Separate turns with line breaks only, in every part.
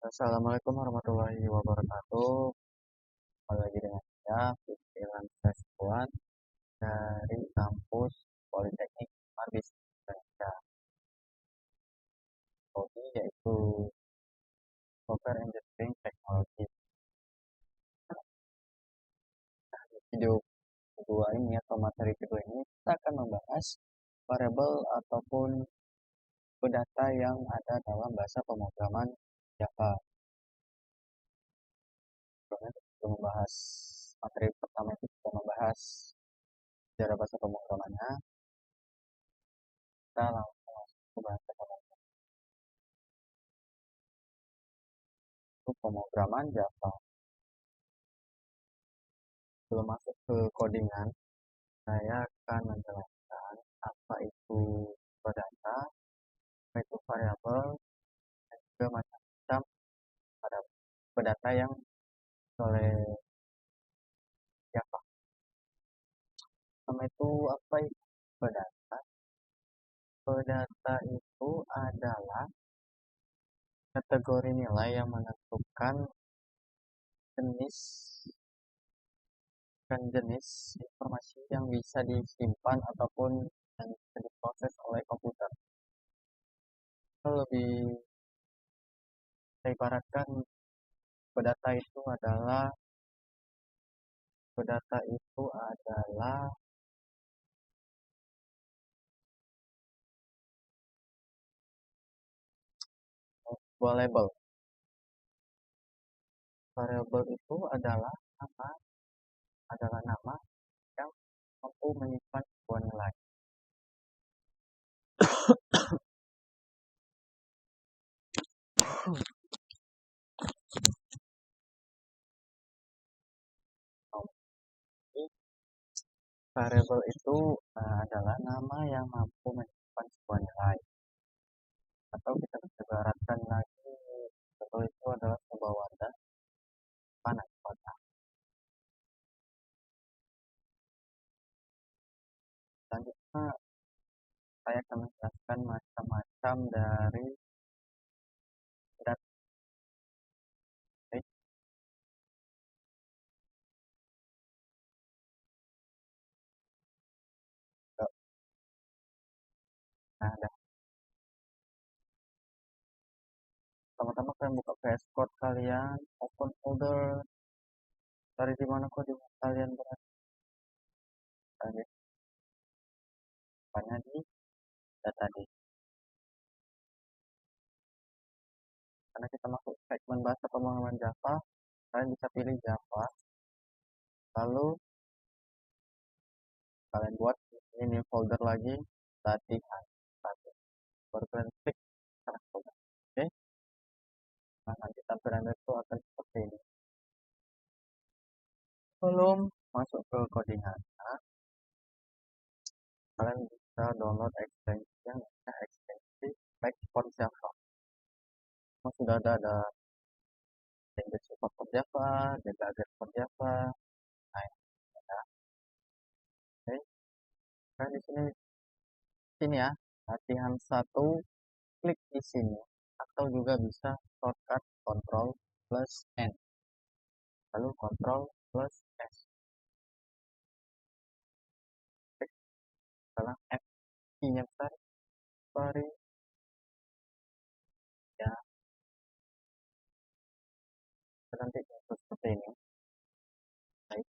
Assalamualaikum warahmatullahi wabarakatuh. Kembali lagi dengan saya, Firman Saskuan dari kampus Politeknik Marbis Indonesia. Hobi yaitu Software Engineering Technology. Di video kedua ini atau materi kedua ini kita akan membahas variabel ataupun data yang ada dalam bahasa pemrograman Java. Sebelum membahas materi pertama itu kita membahas sejarah bahasa pemrogramannya. Kita langsung masuk ke bahasa pemrograman. Untuk pemrograman Java. Sebelum masuk ke codingan, saya akan menjelaskan apa itu data, apa itu variabel, dan juga macam-macam data yang oleh Java. Sama itu apa itu data? Data itu adalah kategori nilai yang menentukan jenis informasi yang bisa disimpan ataupun yang bisa diproses oleh komputer. Lebih saya ibaratkan data itu adalah sebuah label. Variabel itu adalah nama yang mampu menyimpan sebuah nilai. Variabel itu adalah nama yang mampu menyimpan sebuah nilai. Atau kita bisa ibaratkan lagi, variabel itu adalah sebuah wadah panah kotak. Selanjutnya, saya akan menjelaskan macam-macam dari data. Nah, pertama-tama kalian buka VS Code kalian, open folder, cari di mana kode kalian berada. Banyak di data di. Karena kita masuk segmen bahasa pemrograman Java, kalian bisa pilih Java. Lalu kalian buat ini folder lagi latihan. Baru kalian klik kanan folder. Oke. Nah, nanti tampilan itu akan seperti ini. Sebelum masuk ke codingan, kalian bisa download extension for Java. Sudah ada language support for Java, debugger for Java. Nah, ya. Oke. Nah, di sini ya, latihan 1, klik di sini. Atau juga bisa shortcut Ctrl plus N. Lalu Ctrl plus S. Klik setelah F key-nya besar, sorry. Ya. Nanti seperti ini. Baik.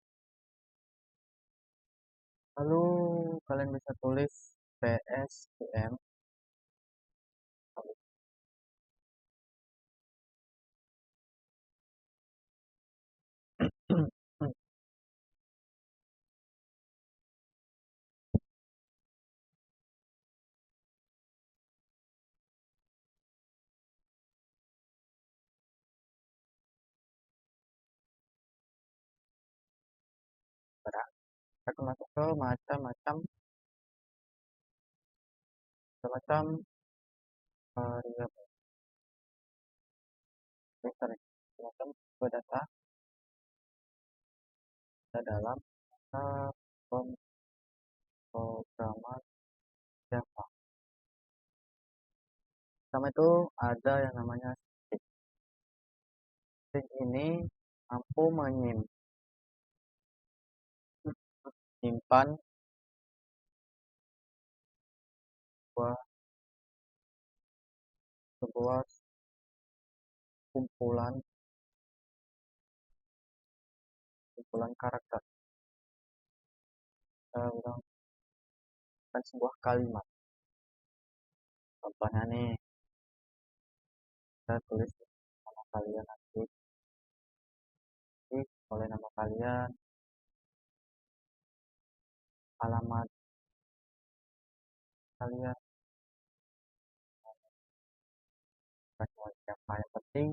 Lalu kalian bisa tulis PSDM. Kita masuk ke macam-macam variabel. Macam data dalam pemrograman Java. Pertama itu ada yang namanya string. String ini mampu menyimpan sebuah, sebuah kumpulan kumpulan karakter dalam sebuah kalimat. Contohnya nih, saya tulis nama kalian nanti, oleh nama kalian, alamat kalian, siapa yang penting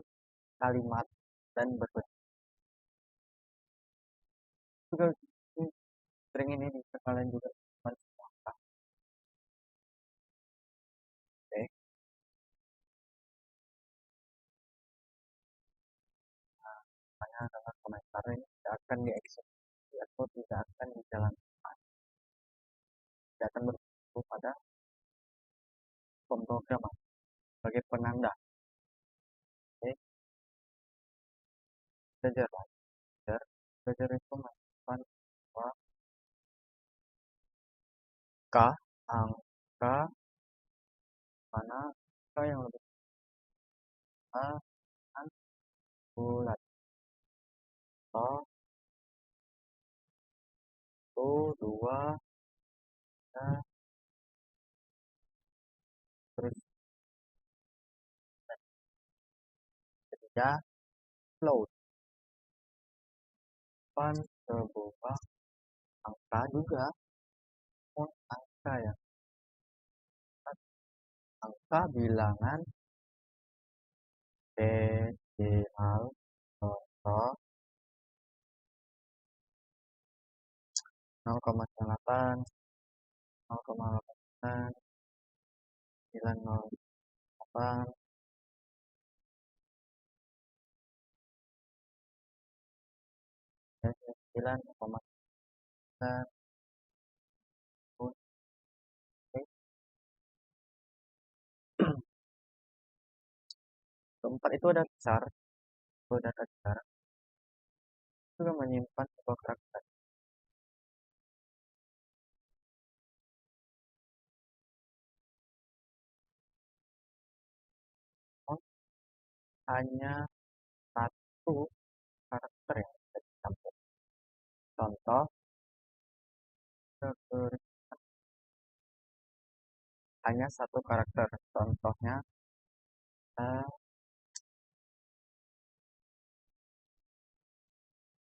kalimat dan berbentuk juga string ini bisa kalian juga simpan sebuah angka. Oke, makanya adalah komentar ini tidak akan dieksekusi atau tidak akan dijalankan, tidak akan berbentuk pada pemrograman sebagai penanda. Oke, belajar belajar belajar itu menyimpan bahwa k angka mana k yang lebih besar dan bulat atau 2 3 terus ketiga float pan sebuah angka juga angka ya, angka bilangan desimal contoh 0,8 0,8 908 9,9. Keempat itu ada char, itu ada char juga menyimpan sebuah karakter. Oh, hanya satu karakter yang bisa dicampur. Contoh, hanya satu karakter. Contohnya,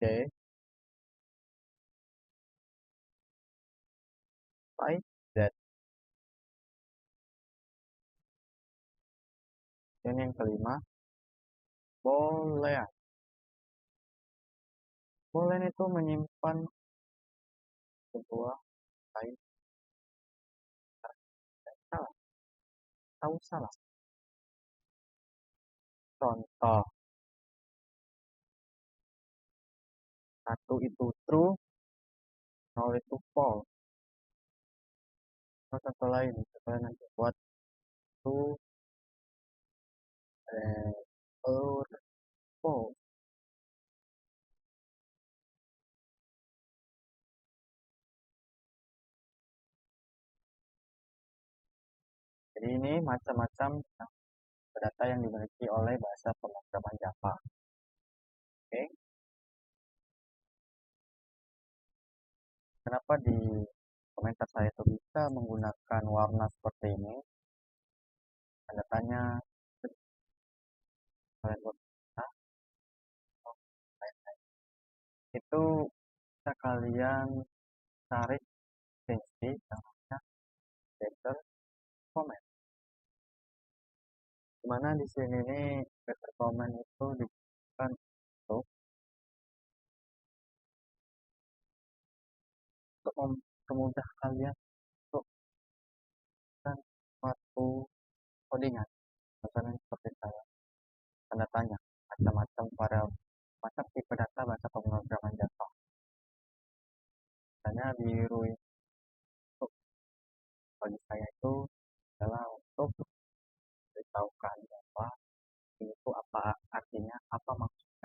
D, Y, Z. Dan yang kelima, boolean. Boolean itu menyimpan sebuah lain salah, tahu salah. Contoh, satu itu true, 0 itu false. Atau contoh lain, misalnya nanti buat true, or false. Jadi ini macam-macam data yang dimiliki oleh bahasa pemrograman Java. Oke, kenapa di komentar saya itu bisa menggunakan warna seperti ini? Tanda tanya, kalian buat itu bisa kalian tarik extensi yang namanya vector comment. Dimana di sini nih vector comment itu digunakan untuk mempermudah kalian untuk melakukan suatu codingan. Misalnya seperti saya, tanda tanya, macam-macam variabel, macam tipe data bahasa pemrograman Java. Misalnya biru itu bagi saya itu adalah untuk beritahukan bahwa ini itu apa artinya, apa maksudnya.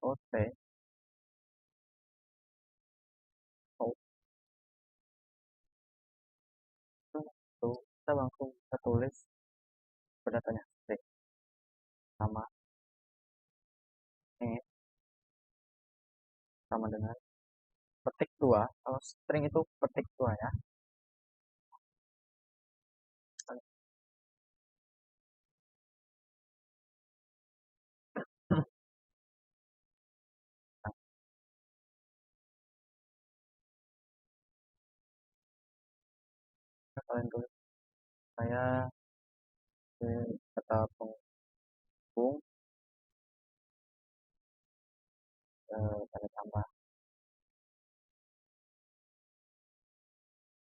OT, O itu kita langsung kita tulis datanya string sama ini sama dengan petik dua. Kalau string itu petik dua ya. Nah, kalian tulis saya kata penghubung tanda tambah.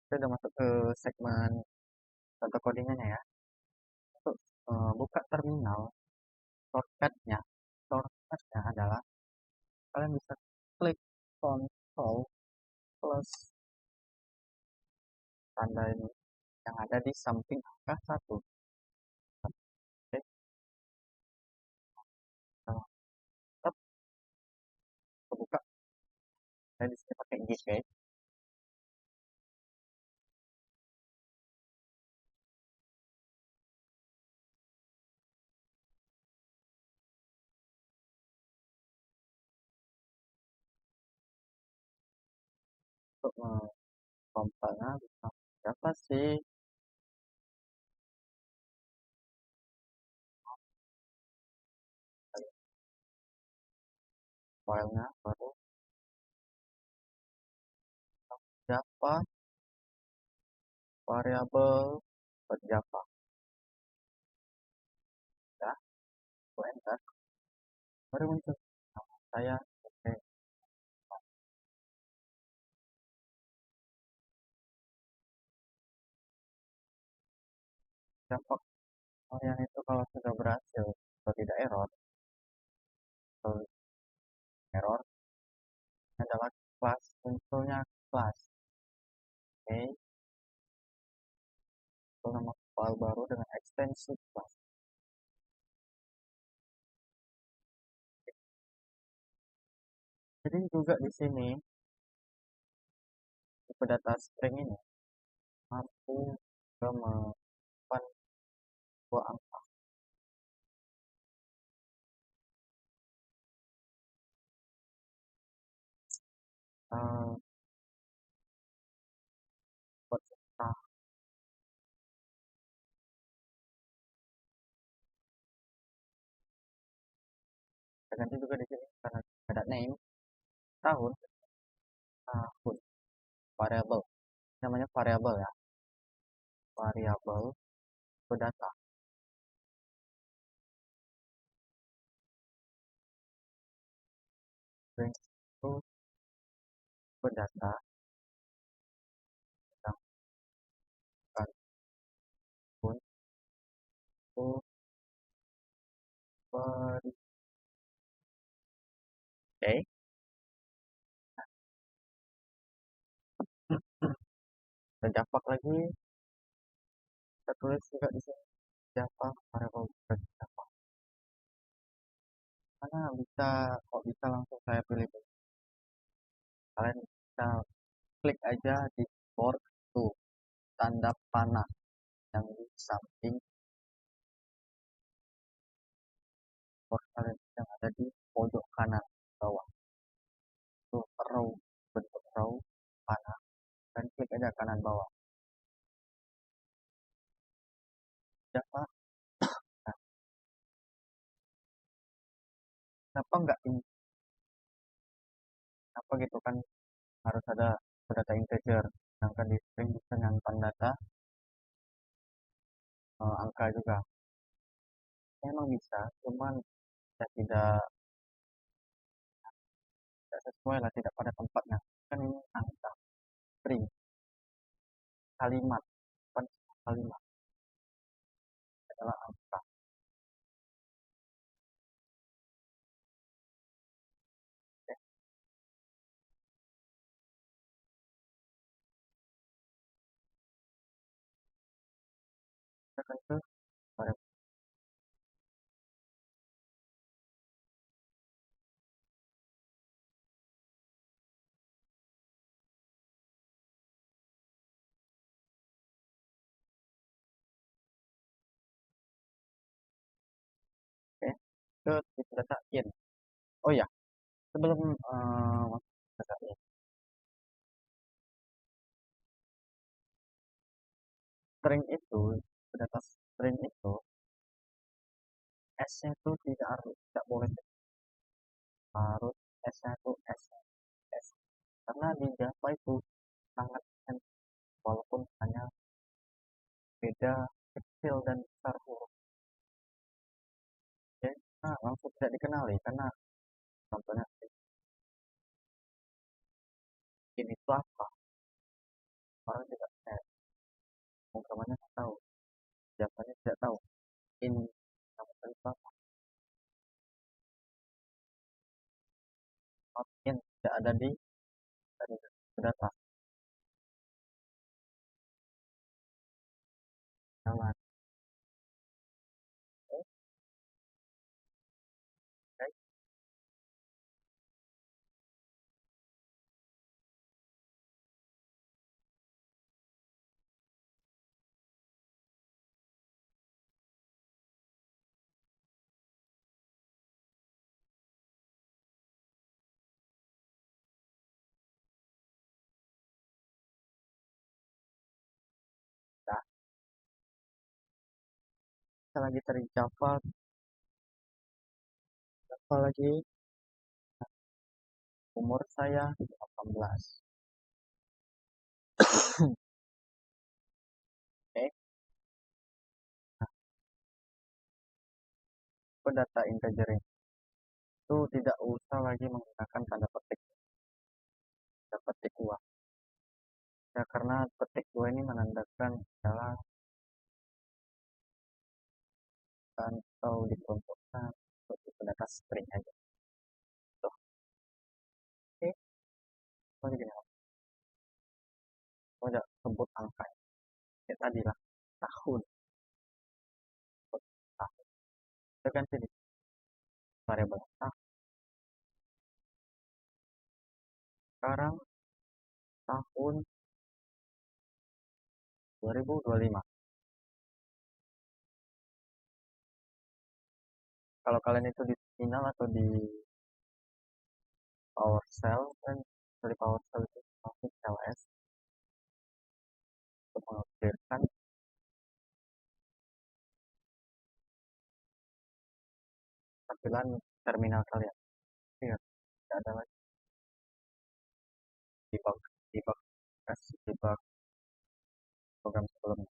Kita udah masuk ke segmen contoh codingannya ya. Untuk buka terminal, shortcutnya, shortcutnya adalah kalian bisa klik Ctrl plus tanda ini yang ada di samping angka satu. Oke, kalau tetap buka, saya di sini pakai git guys. Untuk kompilnya bisa berapa sih? Filenya baru Java variabel Java ya, aku enter baru muncul nama saya. Oke, dampak kalian itu kalau sudah berhasil atau tidak error atau error adalah kelas munculnya kelas. Oke, itu nama file baru dengan ekstensi kelas. Jadi juga di sini tipe data string ini mampu ke menyimpan dua angka. Uh, buat kita ganti juga di sini karena ada name tahun tahun variabel namanya variabel ya, variabel data string itu data yang bukan pun itu oke. Dan Java lagi kita tulis juga di sini Java variabel Java karena bisa kok bisa langsung saya pilih. Kalian bisa klik aja di keyboard tuh tanda panah yang di samping keyboard kalian yang ada di pojok kanan bawah itu row, bentuk row panah, dan klik aja kanan bawah Java. Nah, kenapa enggak ini, apa gitu kan harus ada data integer, sedangkan di string bisa nyimpan data angka juga. Memang bisa, cuman ya tidak sesuai lah, tidak pada tempatnya. Kan ini angka, string, kalimat, bukan kalimat adalah angka. Oke, kita akan ke pada ke tipe data in. Oh ya, sebelum masuk ke data in, string itu, data string itu, S-nya itu tidak harus, tidak boleh harus S-nya itu S. Karena di Java itu sangat walaupun hanya beda kecil dan besar huruf. Oke, nah, langsung tidak dikenali karena contohnya ini itu apa? Orang juga programnya nggak tahu, Javanya tidak tahu. Ini sama sekali itu apa? Not in tidak ada di dari data. Jangan. Oke, nah, kita lagi cari Java, Java lagi umur saya 18. Oke, ke data integer itu tidak usah lagi menggunakan tanda petik, tanda petik dua. Ya, karena petik dua ini menandakan adalah atau diperuntukkan untuk data string aja. Tuh, oke, so, gini, aku udah sebut angka ya tadi lah, tahun, sebut tahun. Kita ganti di variabel tahun. Sekarang tahun 2025. Kalau kalian itu di terminal atau di PowerShell kan, dari PowerShell itu masuk LS untuk mengupdatekan tampilan terminal kalian. Ingat, tidak ada lagi debug, debug, debug program sebelumnya.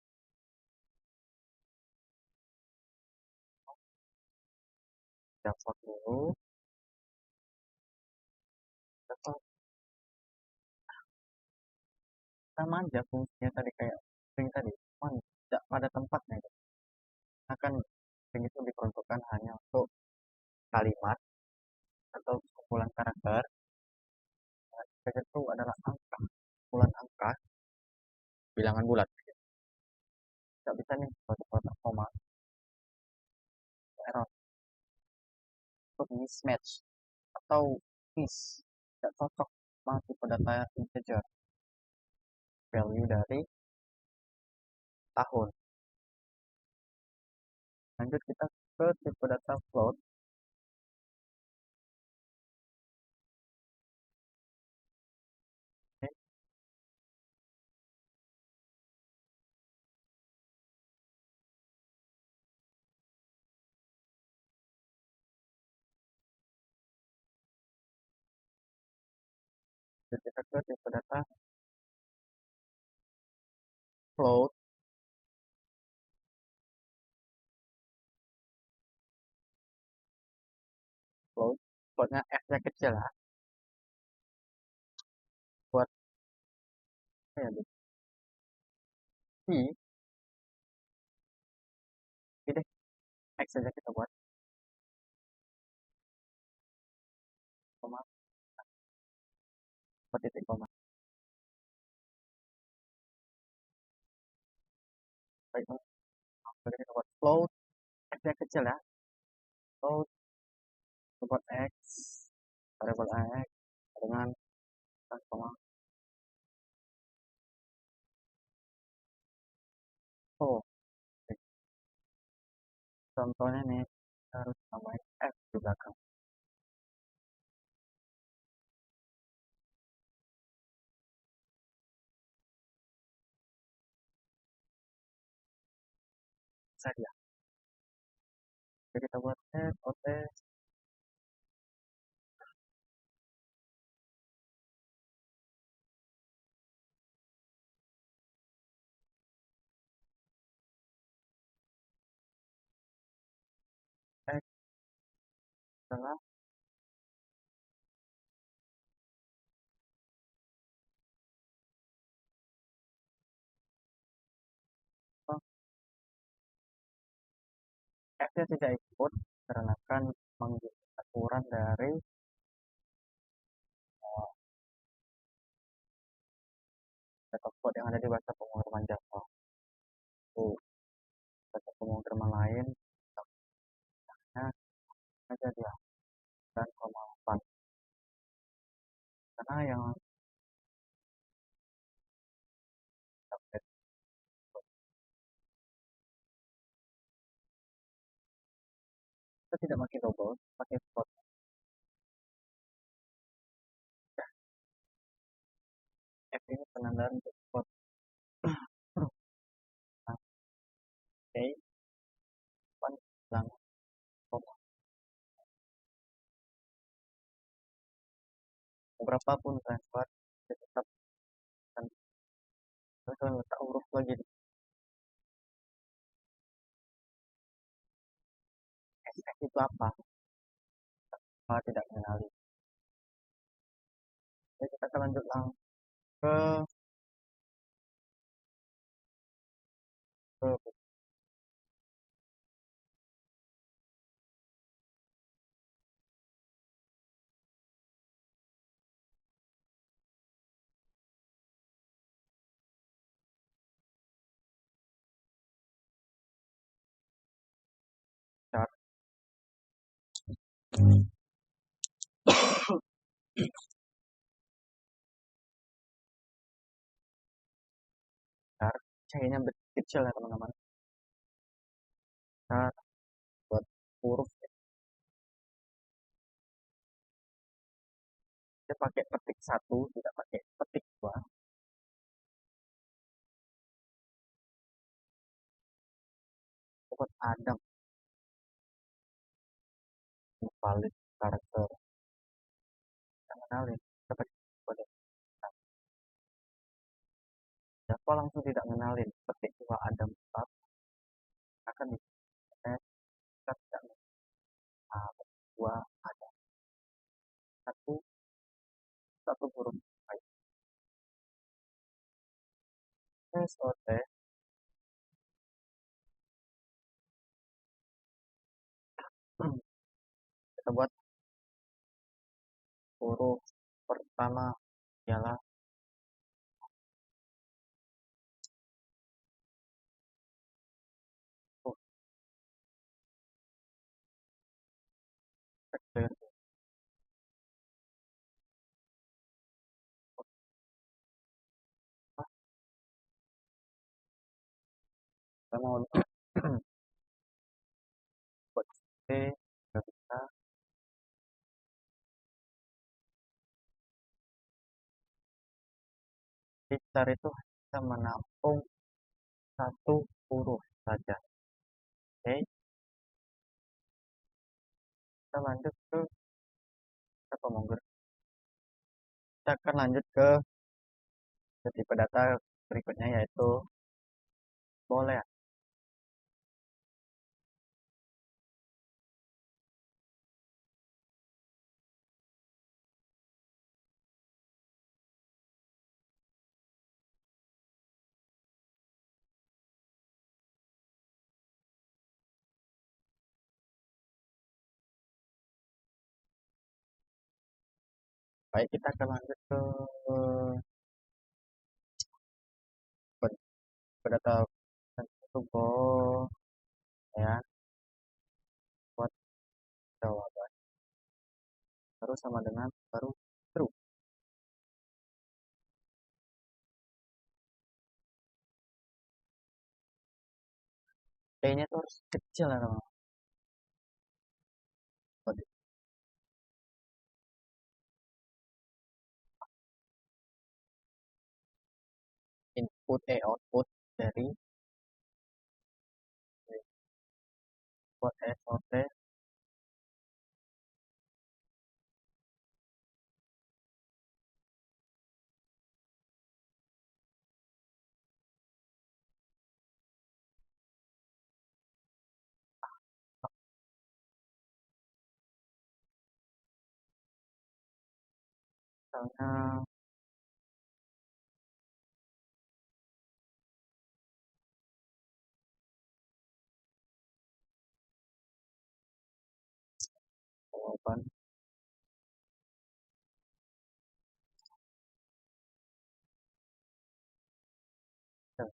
Daftar dulu, daftar sama aja fungsinya tadi kayak string tadi, cuman tidak pada tempatnya. Akan string itu diperuntukkan hanya untuk kalimat atau kumpulan karakter. Nah, itu adalah angka, kumpulan angka, bilangan bulat. Tidak bisa nih kotak koma, error, untuk mismatch atau miss, tidak cocok masuk ke data integer value dari tahun. Lanjut kita ke tipe data float. Oke, lanjut kita ke tipe data float. Float, floatnya f-nya kecil lah, buat ya di deh x saja kita buat koma, titik koma. Baik, kita buat float, f-nya kecil ya, float buat x, variabel x dengan koma. Oh, contohnya nih harus tambahin f belakang saja. Jadi kita buat tes, tes, tes setelah oh, F-nya tidak ikut karena kan mengikuti aturan dari data code yang ada di bahasa pemrograman Java. Itu bahasa pemrograman lain, contohnya aja dia 9,8. Karena yang update kita tidak pakai double, pakai float. F ini penandaan untuk float. Nah, oke, pan bilang koma. Beberapa pun transfer tetap kan terus letak huruf lagi di SF itu apa? Tidak mengenali. Jadi kita akan lanjut langsung ke ke chart. Chart cahayanya kecil ya teman-teman. Chart buat huruf kita pakai petik satu, tidak pakai petik dua. Buat Adam valid karakter kita kenalin kita pakai kode. Java langsung tidak mengenalin petik dua Adam tetap akan kita tidak dua Adam satu satu huruf baik. SOT kita buat huruf pertama ialah huruf kecil. Kita mau buat C kita bisa Pixar itu bisa menampung satu huruf saja. Oke, kita lanjut ke apa monggo. Kita akan lanjut ke tipe data berikutnya yaitu boleh. Baik, kita akan lanjut ke data itu ya buat jawaban terus sama dengan baru true. T-nya tuh harus kecil ya teman-teman. output dari buat SOT misalnya jawaban dan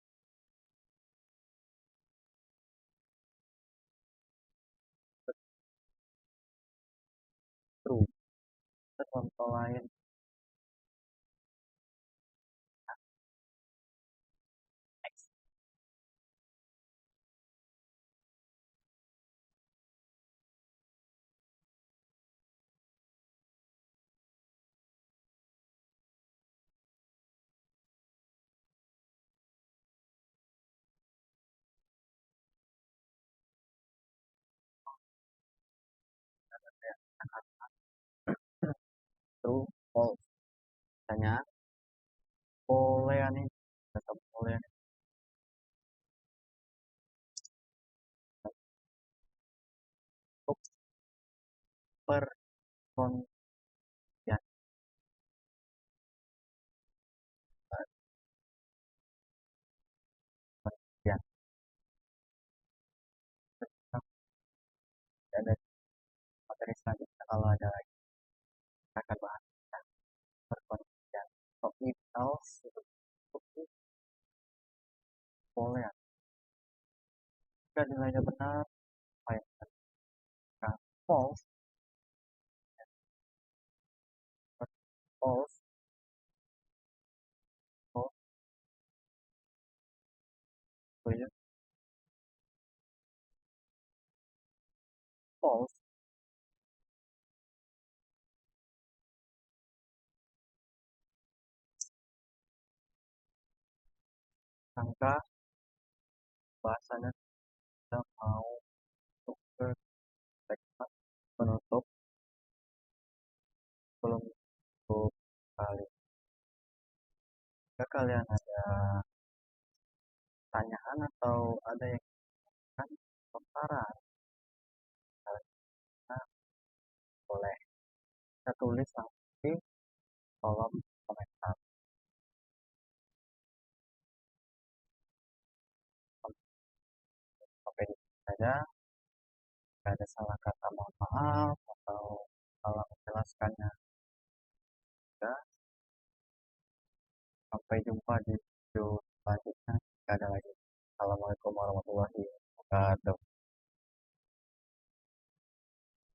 true. Contoh lain X true false. Misalnya boolean ini data boolean untuk perkondisian perkondisian ada materi selanjutnya kalau ada lagi kita akan bahas tentang perkondisian. So if else itu boolean jika nilainya benar apa yang terjadi false false false itu false angka bahasanya kita mau untuk ke segmen penutup belum cukup kali. Jika kalian ada pertanyaan atau ada yang kan saran, kalian boleh kita tulis langsung di kolom komentar. Sampai di sini saja. Jika ada salah kata mohon maaf atau salah menjelaskannya. Ya, sampai jumpa di video selanjutnya. Jika ada lagi. Assalamualaikum warahmatullahi wabarakatuh.